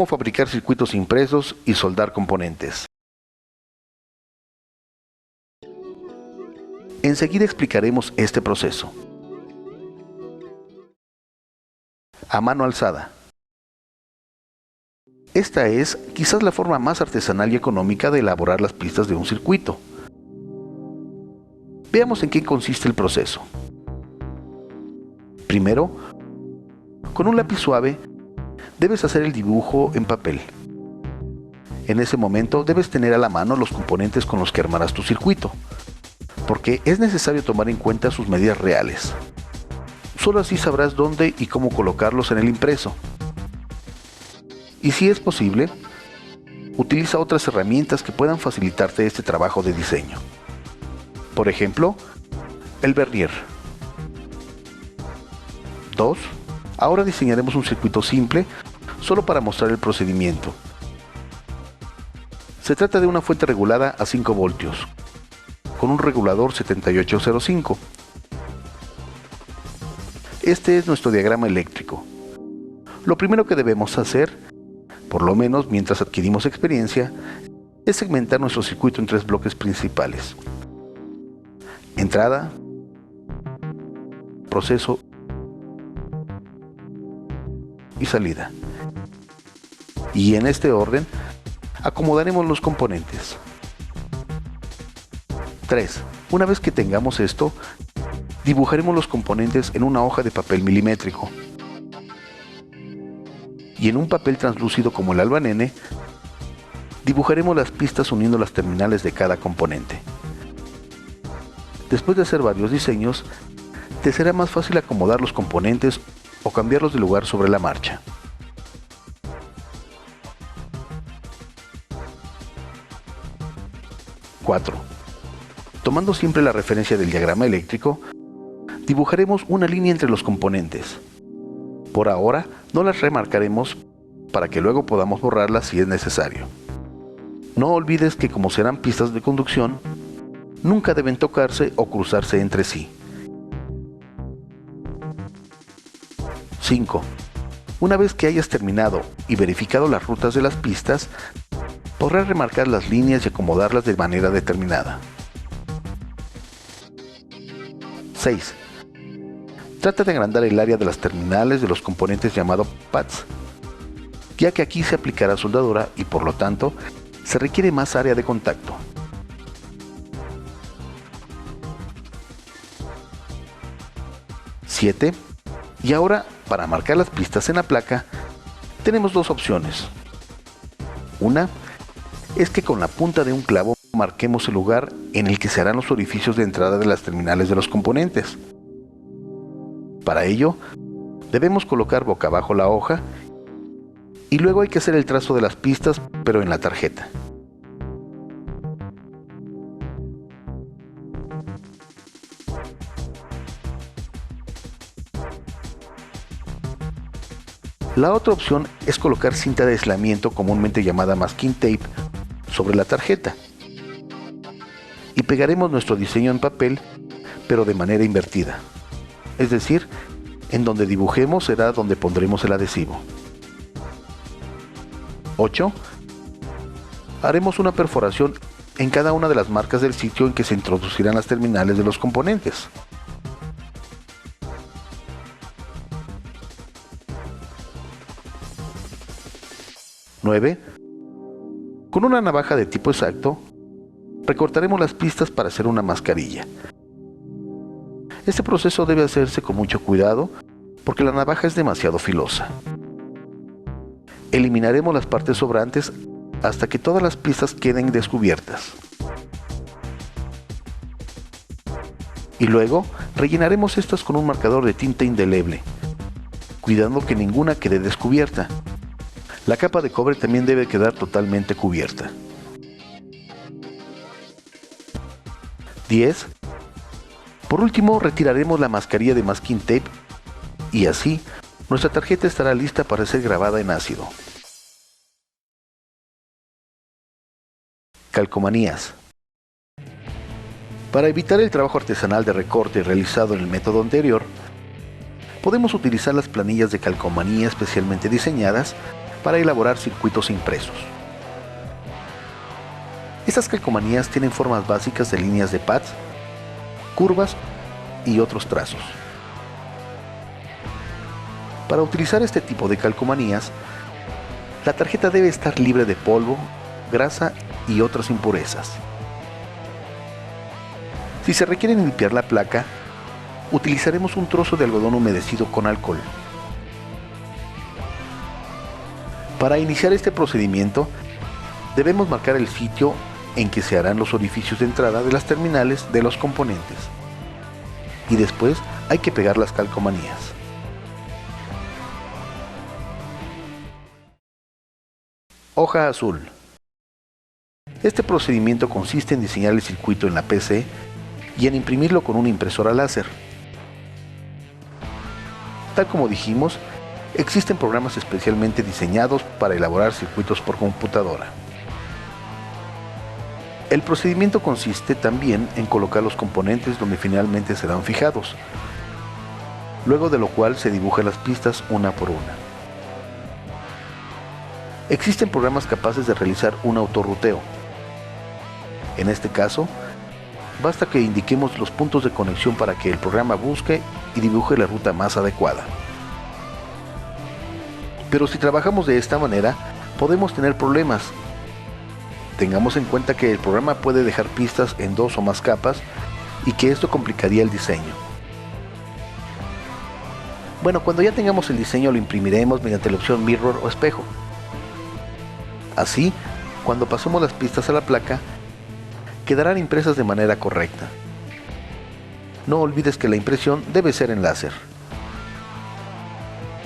cómo fabricar circuitos impresos y soldar componentes. Enseguida explicaremos este proceso. A mano alzada. Esta es quizás la forma más artesanal y económica de elaborar las pistas de un circuito. Veamos en qué consiste el proceso. Primero, con un lápiz suave, debes hacer el dibujo en papel. En ese momento debes tener a la mano los componentes con los que armarás tu circuito, porque es necesario tomar en cuenta sus medidas reales. Solo así sabrás dónde y cómo colocarlos en el impreso. Y si es posible, utiliza otras herramientas que puedan facilitarte este trabajo de diseño. Por ejemplo, el vernier. 2. Ahora diseñaremos un circuito simple solo para mostrar el procedimiento. Se trata de una fuente regulada a 5 voltios, con un regulador 7805. Este es nuestro diagrama eléctrico. Lo primero que debemos hacer, por lo menos mientras adquirimos experiencia, es segmentar nuestro circuito en 3 bloques principales: entrada, proceso y salida. Y en este orden acomodaremos los componentes. 3. Una vez que tengamos esto, dibujaremos los componentes en una hoja de papel milimétrico. Y en un papel translúcido como el albanene, dibujaremos las pistas uniendo las terminales de cada componente. Después de hacer varios diseños, te será más fácil acomodar los componentes o cambiarlos de lugar sobre la marcha. Cuatro. Tomando siempre la referencia del diagrama eléctrico, dibujaremos una línea entre los componentes. Por ahora, no las remarcaremos para que luego podamos borrarlas si es necesario. No olvides que como serán pistas de conducción, nunca deben tocarse o cruzarse entre sí. 5. Una vez que hayas terminado y verificado las rutas de las pistas, podrás remarcar las líneas y acomodarlas de manera determinada. 6. Trata de agrandar el área de las terminales de los componentes llamado pads, ya que aquí se aplicará soldadura y por lo tanto se requiere más área de contacto. 7. Y ahora, para marcar las pistas en la placa, tenemos dos opciones. Una es que con la punta de un clavo marquemos el lugar en el que se harán los orificios de entrada de las terminales de los componentes. Para ello, debemos colocar boca abajo la hoja y luego hay que hacer el trazo de las pistas, pero en la tarjeta. La otra opción es colocar cinta de aislamiento, comúnmente llamada masking tape, sobre la tarjeta. Y pegaremos nuestro diseño en papel, pero de manera invertida. Es decir, en donde dibujemos será donde pondremos el adhesivo. 8. Haremos una perforación en cada una de las marcas del sitio en que se introducirán las terminales de los componentes. 9. Con una navaja de tipo exacto, recortaremos las pistas para hacer una mascarilla. Este proceso debe hacerse con mucho cuidado porque la navaja es demasiado filosa. Eliminaremos las partes sobrantes hasta que todas las pistas queden descubiertas. Y luego rellenaremos estas con un marcador de tinta indeleble, cuidando que ninguna quede descubierta. La capa de cobre también debe quedar totalmente cubierta. 10. Por último, retiraremos la mascarilla de masking tape y así nuestra tarjeta estará lista para ser grabada en ácido. Calcomanías. Para evitar el trabajo artesanal de recorte realizado en el método anterior, podemos utilizar las planillas de calcomanía especialmente diseñadas para elaborar circuitos impresos. Estas calcomanías tienen formas básicas de líneas de pads, curvas y otros trazos. Para utilizar este tipo de calcomanías, la tarjeta debe estar libre de polvo, grasa y otras impurezas. Si se requiere limpiar la placa, utilizaremos un trozo de algodón humedecido con alcohol. Para iniciar este procedimiento, debemos marcar el sitio en que se harán los orificios de entrada de las terminales de los componentes. Y después hay que pegar las calcomanías. Hoja azul. Este procedimiento consiste en diseñar el circuito en la PC y en imprimirlo con una impresora láser. Tal como dijimos, existen programas especialmente diseñados para elaborar circuitos por computadora. El procedimiento consiste también en colocar los componentes donde finalmente serán fijados, luego de lo cual se dibujan las pistas una por una. Existen programas capaces de realizar un autorruteo. En este caso, basta que indiquemos los puntos de conexión para que el programa busque y dibuje la ruta más adecuada. Pero si trabajamos de esta manera, podemos tener problemas. Tengamos en cuenta que el programa puede dejar pistas en 2 o más capas y que esto complicaría el diseño. Bueno, cuando ya tengamos el diseño lo imprimiremos mediante la opción mirror o espejo. Así, cuando pasemos las pistas a la placa, quedarán impresas de manera correcta. No olvides que la impresión debe ser en láser.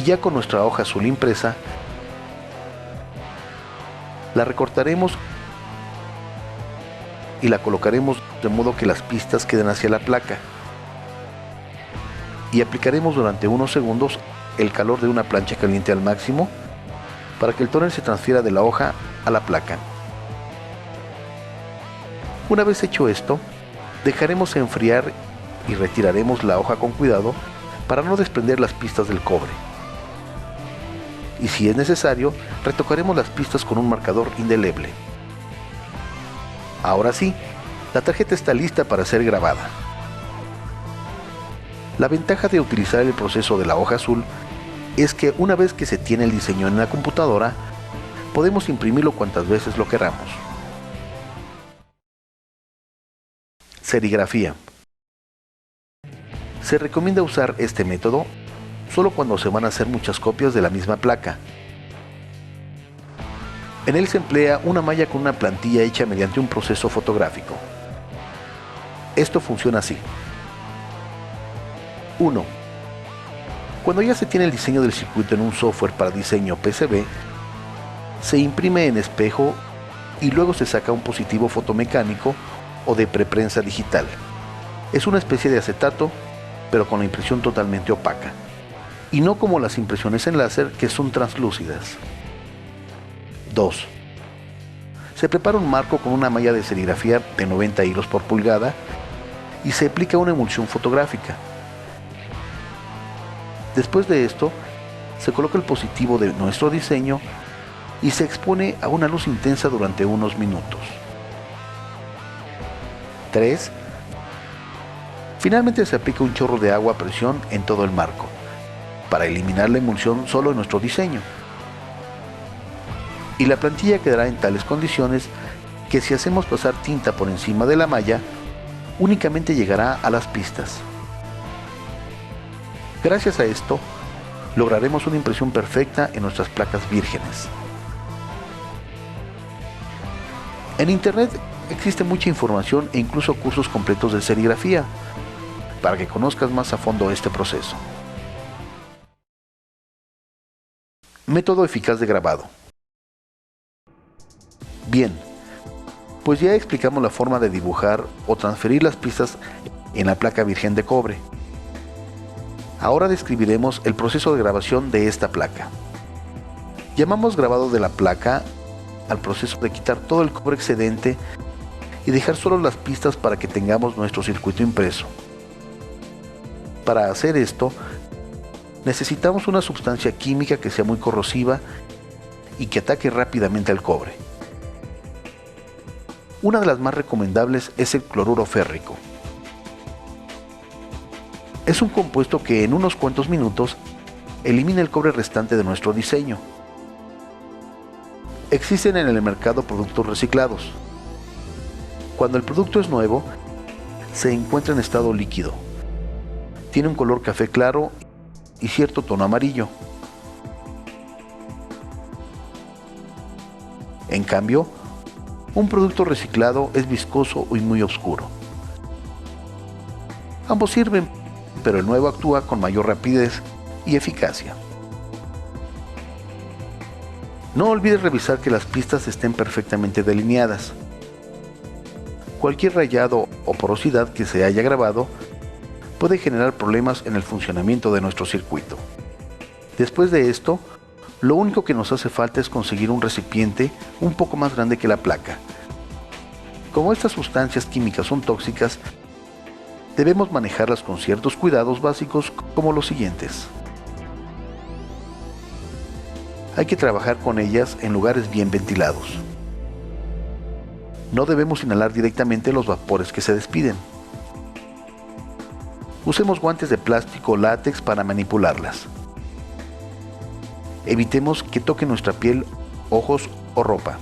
Y ya con nuestra hoja azul impresa, la recortaremos y la colocaremos de modo que las pistas queden hacia la placa. Y aplicaremos durante unos segundos el calor de una plancha caliente al máximo para que el tóner se transfiera de la hoja a la placa. Una vez hecho esto, dejaremos enfriar y retiraremos la hoja con cuidado para no desprender las pistas del cobre. Y si es necesario, retocaremos las pistas con un marcador indeleble. Ahora sí, la tarjeta está lista para ser grabada. La ventaja de utilizar el proceso de la hoja azul es que una vez que se tiene el diseño en la computadora, podemos imprimirlo cuantas veces lo queramos. Serigrafía. Se recomienda usar este método solo cuando se van a hacer muchas copias de la misma placa. En él se emplea una malla con una plantilla hecha mediante un proceso fotográfico. Esto funciona así. 1. Cuando ya se tiene el diseño del circuito en un software para diseño PCB, se imprime en espejo y luego se saca un positivo fotomecánico o de preprensa digital. Es una especie de acetato, pero con la impresión totalmente opaca, y no como las impresiones en láser que son translúcidas. 2. Se prepara un marco con una malla de serigrafía de 90 hilos por pulgada y se aplica una emulsión fotográfica. Después de esto, se coloca el positivo de nuestro diseño y se expone a una luz intensa durante unos minutos. 3. Finalmente se aplica un chorro de agua a presión en todo el marco, para eliminar la emulsión solo en nuestro diseño. Y la plantilla quedará en tales condiciones que si hacemos pasar tinta por encima de la malla, únicamente llegará a las pistas. Gracias a esto, lograremos una impresión perfecta en nuestras placas vírgenes. En Internet existe mucha información e incluso cursos completos de serigrafía, para que conozcas más a fondo este proceso. Método eficaz de grabado. Bien, pues ya explicamos la forma de dibujar o transferir las pistas en la placa virgen de cobre. Ahora describiremos el proceso de grabación de esta placa. Llamamos grabado de la placa al proceso de quitar todo el cobre excedente y dejar solo las pistas para que tengamos nuestro circuito impreso. Para hacer esto, necesitamos una sustancia química que sea muy corrosiva y que ataque rápidamente al cobre. Una de las más recomendables es el cloruro férrico. Es un compuesto que en unos cuantos minutos elimina el cobre restante de nuestro diseño. Existen en el mercado productos reciclados. Cuando el producto es nuevo, se encuentra en estado líquido. Tiene un color café claro y cierto tono amarillo. En cambio, un producto reciclado es viscoso y muy oscuro. Ambos sirven, pero el nuevo actúa con mayor rapidez y eficacia. No olvides revisar que las pistas estén perfectamente delineadas. Cualquier rayado o porosidad que se haya grabado puede generar problemas en el funcionamiento de nuestro circuito. Después de esto, lo único que nos hace falta es conseguir un recipiente un poco más grande que la placa. Como estas sustancias químicas son tóxicas, debemos manejarlas con ciertos cuidados básicos como los siguientes. Hay que trabajar con ellas en lugares bien ventilados. No debemos inhalar directamente los vapores que se despiden. Usemos guantes de plástico o látex para manipularlas. Evitemos que toquen nuestra piel, ojos o ropa.